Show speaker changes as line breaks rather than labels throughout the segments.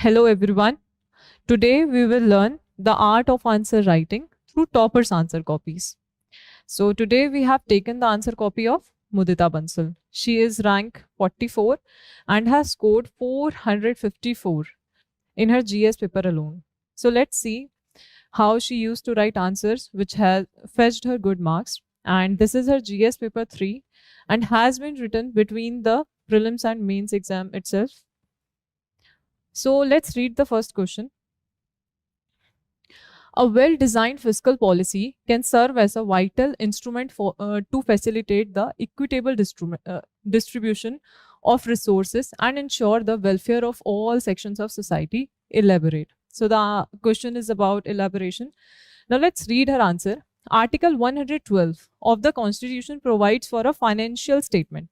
Hello everyone. Today we will learn the art of answer writing through toppers answer copies. So today we have taken the answer copy of Mudita Bansal. She is rank 44 and has scored 454 in her GS paper alone. So let's see how she used to write answers which has fetched her good marks, and this is her GS paper 3 and has been written between the prelims and mains exam itself. So let's read the first question. A well-designed fiscal policy can serve as a vital instrument to facilitate the equitable distribution of resources and ensure the welfare of all sections of society. Elaborate. So the question is about elaboration. Now let's read her answer. Article 112 of the Constitution provides for a financial statement.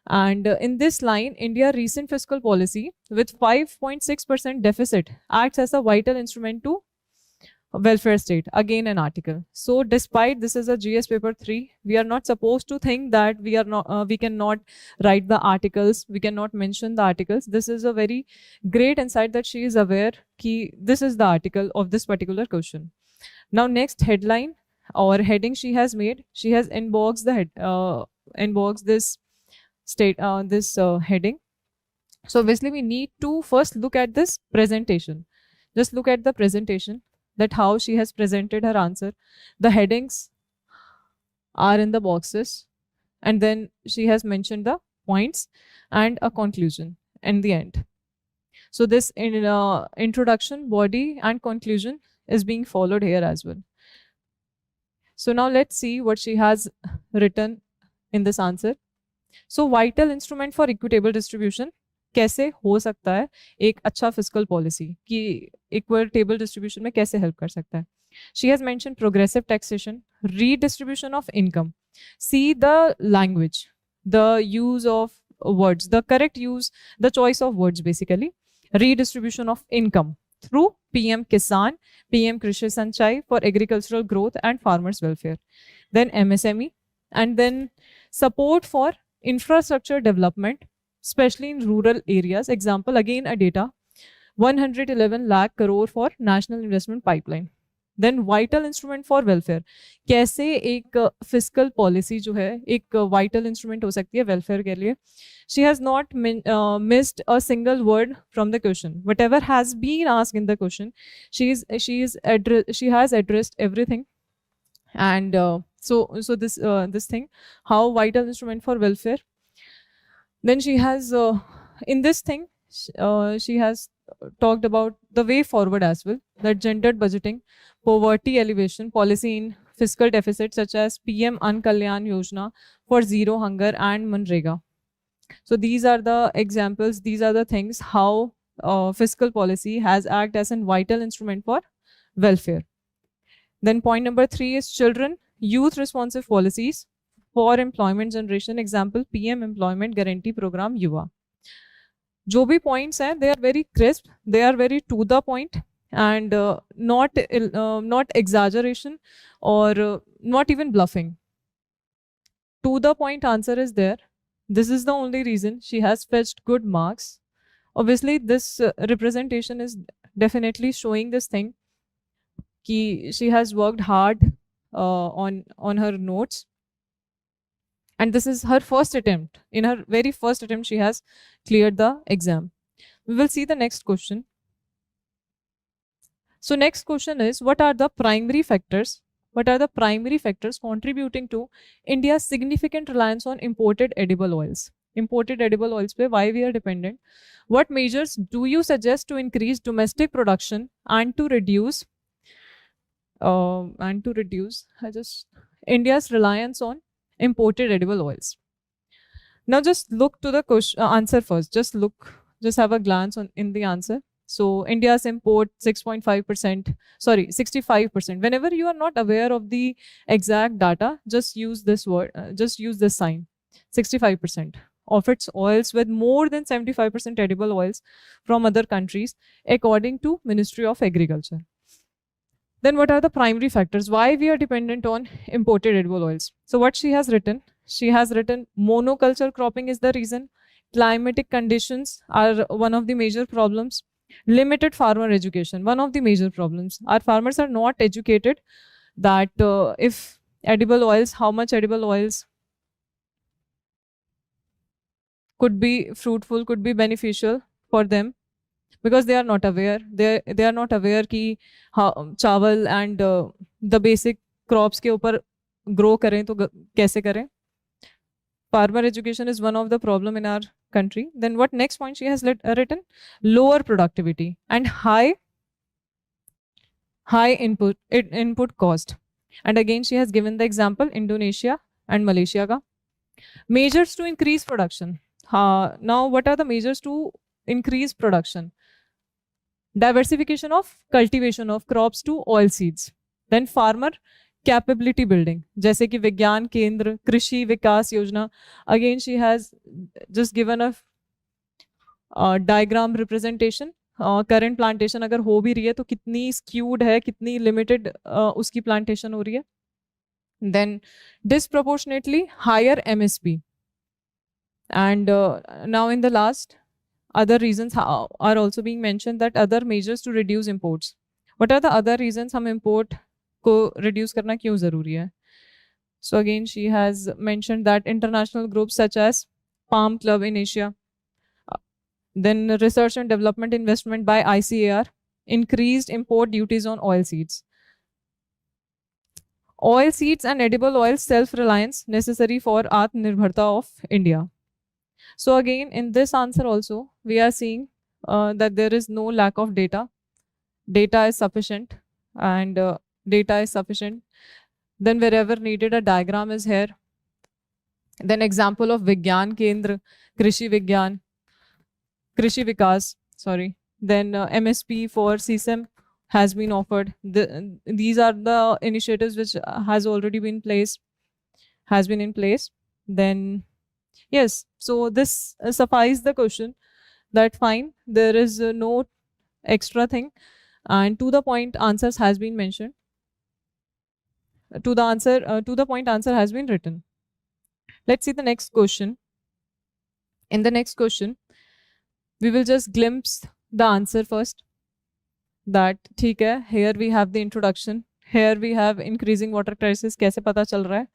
And in this line, India's recent fiscal policy with 5.6% deficit acts as a vital instrument to welfare state. Again an article. So despite this is a GS paper 3, we are not supposed to think that we cannot write the articles, we cannot mention the articles. This is a very great insight that she is aware ki this is the article of this particular question. Now next headline or heading she has made, she has inboxed the inboxed this heading. So obviously we need to first look at this presentation. Just look at the presentation, that how she has presented her answer. The headings are in the boxes, and then she has mentioned the points and a conclusion in the end. So this introduction, body and conclusion is being followed here as well. So now let's see what she has written in this answer. So vital instrument for equitable distribution, कैसे हो सकता है एक अच्छा fiscal policy कि equitable distribution में कैसे help कर सकता है. She has mention progressive taxation, redistribution of income, see the language, the use of words, the correct use, the choice of words basically, redistribution of income through PM Kisan, PM Krishi Sanchai for agricultural growth and farmers welfare, then MSME, and then support for infrastructure development, especially in rural areas. Example, again a data, 111 lakh crore for national investment pipeline. Then vital instrument for welfare, कैसे एक fiscal policy जो है एक vital instrument हो सकती है welfare के लिए. She has not missed a single word from the question. Whatever has been asked in the question, she has addressed everything. And so this thing, how vital instrument for welfare. Then she has in this thing she has talked about the way forward as well, that gendered budgeting, poverty alleviation policy in fiscal deficit such as PM Ankalyan Yojana for zero hunger and Manrega. So these are the examples, these are the things how fiscal policy has acted as a vital instrument for welfare. Then point number 3 is children youth responsive policies for employment generation. Example, PM Employment Guarantee Program Yuva. जो भी points हैं, they are very crisp, they are very to the point, and not exaggeration or not even bluffing. To the point answer is there. This is the only reason she has fetched good marks. Obviously, this representation is definitely showing this thing कि she has worked hard on her notes. And this is her first attempt. In her very first attempt, she has cleared the exam. We will see the next question. So next question is, what are the primary factors? What are the primary factors contributing to India's significant reliance on imported edible oils? Imported edible oils पे why we are dependent? What measures do you suggest to increase domestic production and to reduce India's reliance on imported edible oils? Now just look to the question, answer first. Just have a glance in the answer. So India's import 6.5%, sorry, 65%. Whenever you are not aware of the exact data, just use this word, just use this sign, 65% of its oils, with more than 75% edible oils from other countries, according to Ministry of Agriculture. Then what are the primary factors? Why we are dependent on imported edible oils? So what she has written monoculture cropping is the reason. Climatic conditions are one of the major problems. Limited farmer education, one of the major problems. Our farmers are not educated that if edible oils, how much edible oils could be fruitful, could be beneficial for them, because they are not aware. They are not aware कि हाँ चावल and the basic crops के ऊपर grow करें तो कैसे करें. Farmer education is one of the problem in our country. Then what next point she has written? Lower productivity and high input cost. And again she has given the example Indonesia and Malaysia ka. Measures to increase production. Now what are the measures to increase production? Diversification of cultivation of crops to oil seeds. Then farmer capability building, जैसे कि विज्ञान केंद्र, कृषि विकास योजना. Again she has just given a diagram representation. Current plantation अगर हो भी रही है तो कितनी स्क्यूड है, कितनी लिमिटेड उसकी प्लांटेशन हो रही है. Then disproportionately higher MSP. And now in the last other reasons are also being mentioned, that other measures to reduce imports. What are the other reasons हम import को reduce करना क्यों ज़रूरी है? So again she has mentioned that international groups such as Palm Club in Asia, then research and development investment by ICAR, increased import duties on oil seeds. Oil seeds and edible oil self-reliance necessary for Atmanirbharta of India. So again, in this answer also, we are seeing that there is no lack of data. Data is sufficient, and data is sufficient. Then wherever needed, a diagram is here. Then example of Vigyan Kendra, Krishi Vigyan, Krishi Vikas, sorry. Then MSP for CSEM has been offered. These are the initiatives which has already been in place. Then yes, so this suffice the question, that fine, there is no extra thing, and to the point answers has been mentioned. To the point answer has been written. Let's see the next question. In the next question, we will just glimpse the answer first. That ठीक है, here we have the introduction. Here we have increasing water crisis, कैसे पता चल रहा है.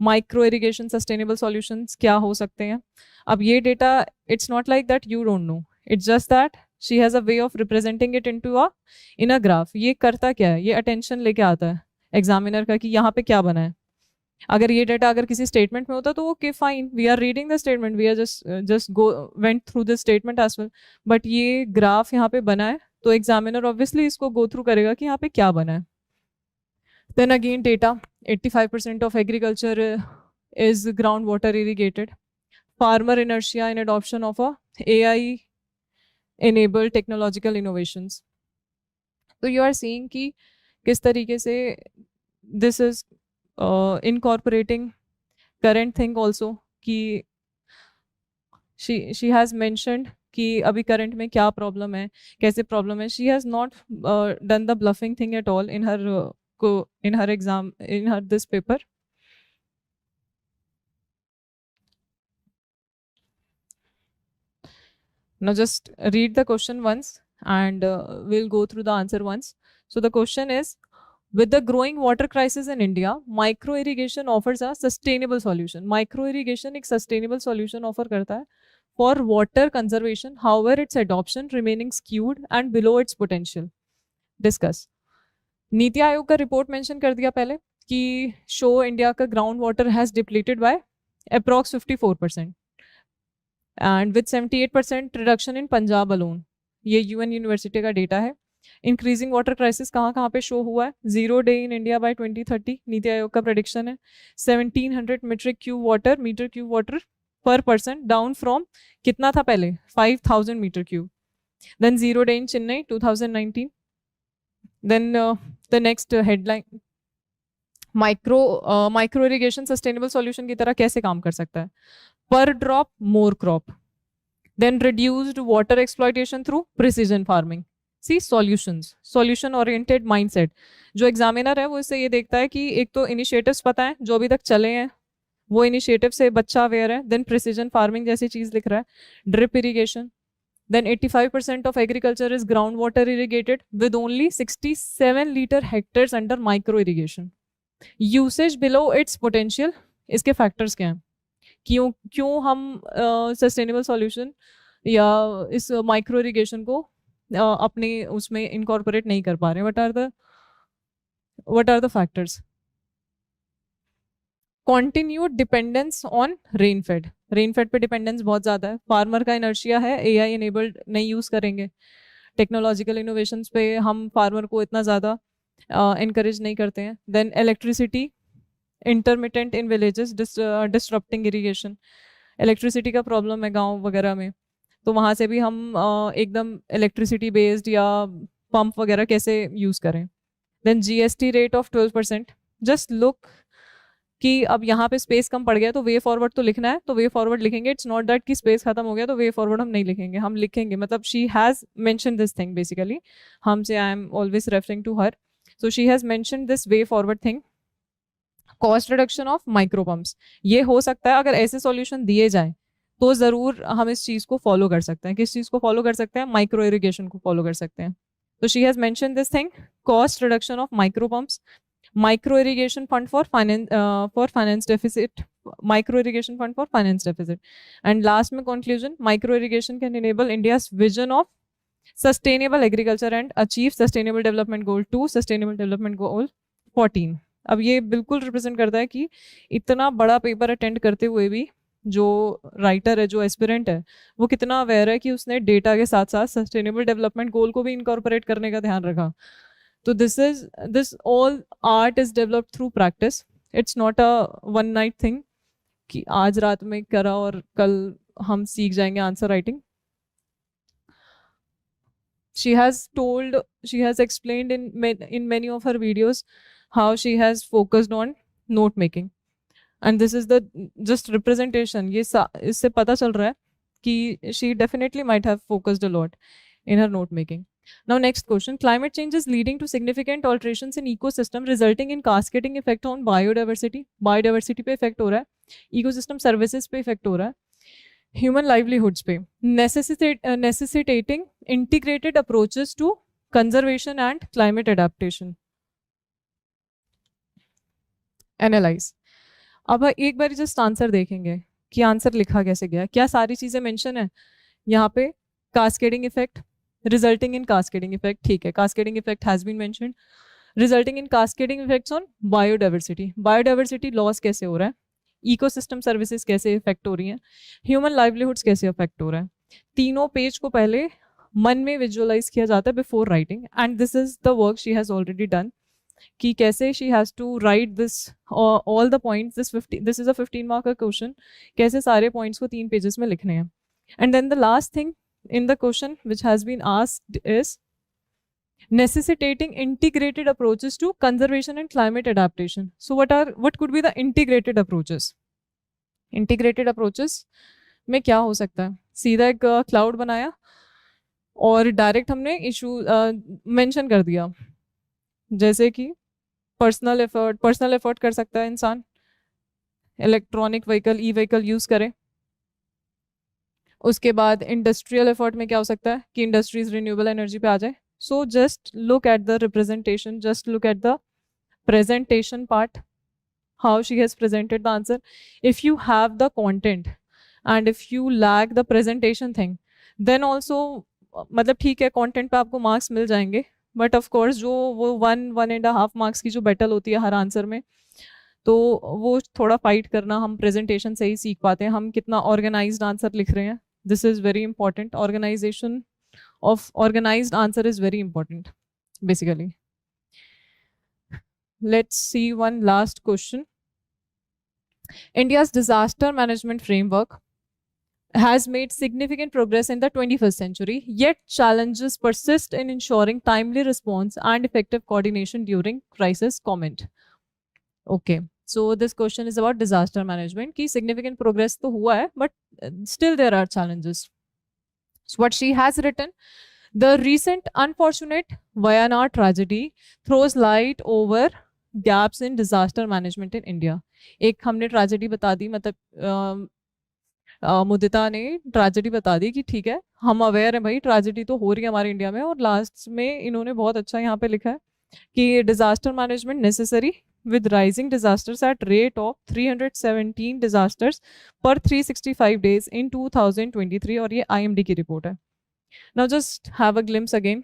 Micro irrigation sustainable solutions क्या हो सकते हैं. अब ये data, it's not like that you don't know, it's just that she has a way of representing it in a graph. ये करता क्या है, ये अटेंशन लेके आता है एग्जामिनर का कि यहाँ पे क्या बना है. अगर ये डेटा अगर किसी स्टेटमेंट में होता तो okay fine, we are reading the statement, we are just go went through the statement as well. But ये ग्राफ यहाँ पे बना है तो एग्जामिनर ऑब्वियसली इसको गो थ्रू करेगा कि यहाँ पे क्या बना है. Then again data, 85% of agriculture is groundwater irrigated. Farmer inertia in adoption of a AI enabled technological innovations. So you are seeing कि किस तरीके से this is incorporating current thing also, कि she has mentioned कि अभी current में क्या problem है, कैसे problem है. She has not done the bluffing thing at all in her exam, in her this paper. Now just read the question once and we'll go through the answer once. So the question is, with the growing water crisis in India, micro irrigation offers a sustainable solution. Micro irrigation एक sustainable solution offer करता है for water conservation, however its adoption remaining skewed and below its potential. Discuss. NITI Aayog का report mention कर दिया पहले कि show India का ground water has depleted by approx 54% and with 78% reduction in Punjab alone. ये UN university का डेटा है. Increasing water crisis कहाँ पे शो हुआ है. 0 day in India by 2030 NITI Aayog का प्रेडिक्शन है. 1700 metre cube water per person, down from कितना था पहले 5000 metre cube. Then 0 day in Chennai 2019. Then the next headline, micro irrigation sustainable solution की तरह कैसे काम कर सकता है. Per drop more crop. Then reduced water exploitation through precision farming. See solution oriented mindset. जो एग्जामिनर है वो इससे ये देखता है कि एक तो इनिशिएटिव्स पता है जो अभी तक चले हैं, वो इनिशिएटिव से बच्चा अवेयर है. देन प्रिसीजन फार्मिंग जैसी चीज लिख रहा है. Drip irrigation, Then 85% of agriculture is groundwater irrigated with only 67 liter hectares under micro irrigation. Usage below its potential. इसके फैक्टर्स क्या हैं? क्यों क्यों हम सस्टेनेबल सॉल्यूशन या इस माइक्रो इरिगेशन को अपने उसमें इनकॉर्पोरेट नहीं कर पा रहे? What are the factors? Continued dependence on rainfed. Rainfed पे डिपेंडेंस बहुत ज़्यादा है. फार्मर का इनर्शिया है, एआई इनेबल्ड नहीं यूज़ करेंगे. टेक्नोलॉजिकल इनोवेशंस पे हम फार्मर को इतना ज़्यादा encourage नहीं करते हैं. Then electricity, intermittent in villages, disrupting irrigation. Electricity का प्रॉब्लम है गांव वगैरह में, तो वहाँ से भी हम एकदम इलेक्ट्रिसिटी बेस्ड या पंप वगैरह कैसे यूज़ करें. Then GST rate of 12%. Just look कि अब यहाँ पे स्पेस कम पड़ गया तो वे फॉरवर्ड तो लिखना है, तो वे फॉरवर्ड लिखेंगे. इट्स नॉट दैट कि स्पेस खत्म हो गया तो वे फॉरवर्ड हम नहीं लिखेंगे, हम लिखेंगे. मतलब she has mention this thing basically, हमसे I am always referring to her. So she has mentioned this way forward thing. Cost reduction of micro pumps. ये हो सकता है अगर ऐसे सॉल्यूशन दिए जाए तो ज़रूर हम इस चीज़ को फॉलो कर सकते हैं. किस चीज़ को फॉलो कर सकते हैं? माइक्रो इरिगेशन को फॉलो कर सकते हैं. तो she has mentioned this thing, cost reduction of micro pumps, micro irrigation fund for finance deficit, micro irrigation fund for finance deficit. And last में conclusion, micro irrigation can enable India's vision of sustainable agriculture and achieve sustainable development goal 2, sustainable development goal 14. अब ये बिल्कुल represent करता है कि इतना बड़ा paper attend करते हुए भी जो राइटर है, जो एस्पिरेंट है, वो कितना अवेयर है कि उसने डेटा के साथ साथ सस्टेनेबल डेवलपमेंट गोल को भी इनकॉर्पोरेट करने का ध्यान रखा. तो this all art is developed through practice. It's not a one night thing कि आज रात में करा और कल हम सीख जाएंगे answer writing. She has explained in many of her videos how she has focused on note making, and this is the just representation. ये इससे पता चल रहा है कि she definitely might have focused a lot in her note making. Now next question, climate change is leading to significant alterations in ecosystem resulting in cascading effect on biodiversity. Biodiversity पे effect हो रहा है, ecosystem services पे effect हो रहा है, human livelihoods पे, necessitating integrated approaches to conservation and climate adaptation. Analyse. अब एक बार जस्ट आंसर देखेंगे कि आंसर लिखा कैसे गया, क्या सारी चीज़ें मेंशन है यहाँ पे. Cascading effect, resulting in cascading effect, ठीक है, cascading effect has been mentioned. Resulting in cascading effects on biodiversity, biodiversity loss कैसे हो रहा है, इकोसिस्टम सर्विसेज कैसे इफेक्ट हो रही हैं, ह्यूमन लाइवलीहुड्स कैसे इफेक्ट हो रहा है. तीनों पेज को पहले मन में विजुअलाइज किया जाता है before writing, and this is the work she has already done कि कैसे she has to write this all the points. This is a 15 mark का क्वेश्चन, कैसे सारे पॉइंट्स को 3 पेजेस में लिखने हैं. And then the last thing in the question which has been asked is necessitating integrated approaches to conservation and climate adaptation. So what could be the integrated approaches? Integrated approaches में क्या हो सकता है? सीधा एक क्लाउड बनाया और direct हमने इशू मेंशन कर दिया, जैसे कि पर्सनल एफर्ट कर सकता है इंसान, electronic vehicle, e vehicle use करे. उसके बाद इंडस्ट्रियल एफर्ट में क्या हो सकता है कि इंडस्ट्रीज रिन्यूएबल एनर्जी पे आ जाए. So just look at the representation, just look at the presentation part, how she has presented the answer. If you have the content and if you lack the presentation thing, then also मतलब ठीक है, content पे आपको marks मिल जाएंगे, but of course जो वो 1.5 marks की जो battle होती है हर आंसर में, तो वो थोड़ा फाइट करना हम प्रेजेंटेशन से ही सीख पाते हैं, हम कितना ऑर्गेनाइज्ड आंसर लिख रहे हैं. This is very important. Organisation of organised answer is very important basically. Let's see one last question. India's disaster management framework has made significant progress in the 21st century, yet challenges persist in ensuring timely response and effective coordination during crisis. Comment. Okay. So this question is about disaster management. Ki significant progress to hua hai, but still there are challenges. So what she has written, the recent unfortunate Wayanad tragedy throws light over gaps in disaster management in India. एक हमने tragedy बता दी, मतलब मुदिता ने tragedy बता दी कि ठीक है हम अवेयर हैं भाई, ट्रेजेडी तो हो रही है हमारे इंडिया में। और लास्ट में इन्होंने बहुत अच्छा यहाँ पे लिखा है कि disaster management necessary with rising disasters at rate of 317 disasters per 365 days in 2023, और ये IMD की रिपोर्ट है। Now just have a glimpse again.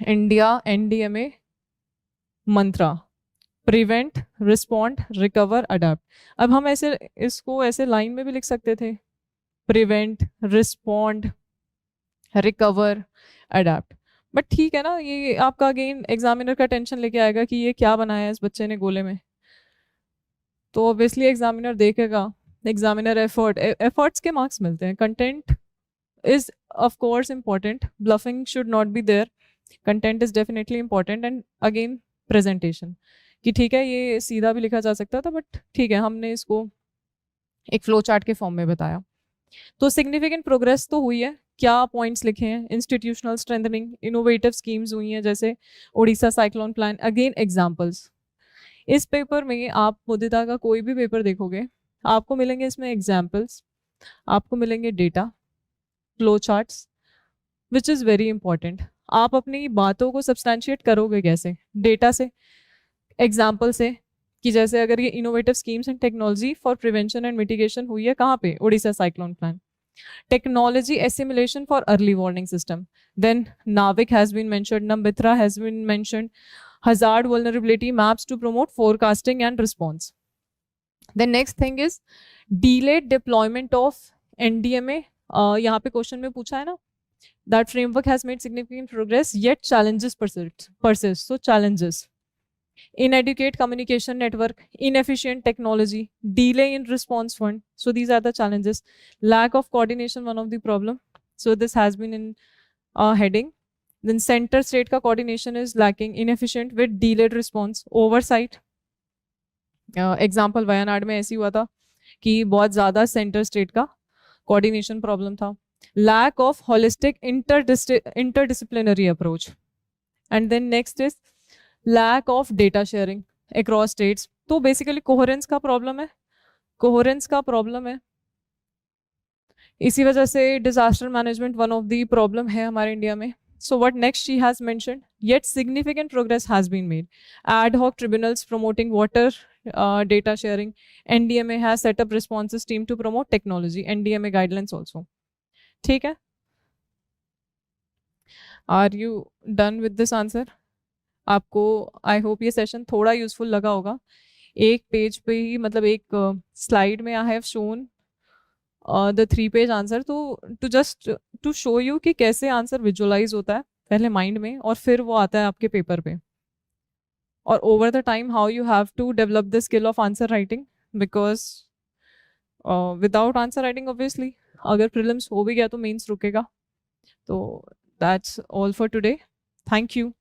India NDMA Mantra, prevent, respond, recover, adapt. अब हम ऐसे इसको ऐसे लाइन में भी लिख सकते थे, prevent, respond, recover, adapt. But ठीक है ना, ये आपका अगेन एग्जामिनर का टेंशन लेके आएगा कि ये क्या बनाया है इस बच्चे ने गोले में। तो ऑब्वियसली एग्जामिनर देखेगा, एग्जामिनर एफर्ट्स के मार्क्स मिलते हैं। Content is of course important, bluffing should not be there, content is definitely important. And again presentation, कि ठीक है ये सीधा भी लिखा जा सकता था बट ठीक है हमने इसको एक फ्लो चार्ट के फॉर्म में बताया। तो सिग्निफिकेंट प्रोग्रेस तो हुई है। क्या पॉइंट्स लिखे हैं? इंस्टीट्यूशनल स्ट्रेंथनिंग, इनोवेटिव स्कीम्स हुई हैं जैसे Odisha cyclone plan. Again examples, इस पेपर में आप मुदिता का कोई भी पेपर देखोगे आपको मिलेंगे इसमें एग्जाम्पल्स, आपको मिलेंगे data, flow charts, which is very important. आप अपनी बातों को सब्सटैंशिएट करोगे कैसे? डेटा से, एग्जाम्पल से, कि जैसे अगर ये innovative schemes and technology for prevention and mitigation हुई है कहाँ पे? Odisha cyclone plan. Technology assimilation for early warning system, then NavIC has been mentioned, नम्बित्रा has been mentioned, hazard vulnerability maps to promote forecasting and response. The next thing is delayed deployment of NDMA. यहाँ पे question में पूछा है ना, that framework has made significant progress yet challenges persist. So challenges: inadequate communication network, inefficient technology, delay in response fund. So these are the challenges. Lack of coordination, one of the problem. So this has been in heading. Then center state का coordination is lacking, inefficient with delayed response, oversight. Example Wayanad में ऐसी हुआ था कि बहुत ज़्यादा centre state का coordination problem था। Lack of holistic interdisciplinary approach. And then next is lack of data sharing across states. तो बेसिकली कोहेरेंस का प्रॉब्लम है, कोहेरेंस का प्रॉब्लम है। इसी वजह से disaster management one of the problem है हमारे इंडिया में। So what next she has mentioned, yet significant progress has been made. Ad hoc tribunals promoting water data sharing. NDMA has set up responses team to promote technology. NDMA guidelines also. ठीक है? Are you done with this answer? आपको I hope ये session थोड़ा useful लगा होगा। एक page पे ही, मतलब एक स्लाइड में I have shown the 3-page answer, तो to just to show you कि कैसे आंसर विजुअलाइज होता है पहले माइंड में और फिर वो आता है आपके पेपर पे। और over the time how you have to develop the skill of answer writing, because without answer writing obviously अगर प्रीलिम्स हो भी गया तो मेंस रुकेगा। तो that's all for today, thank you.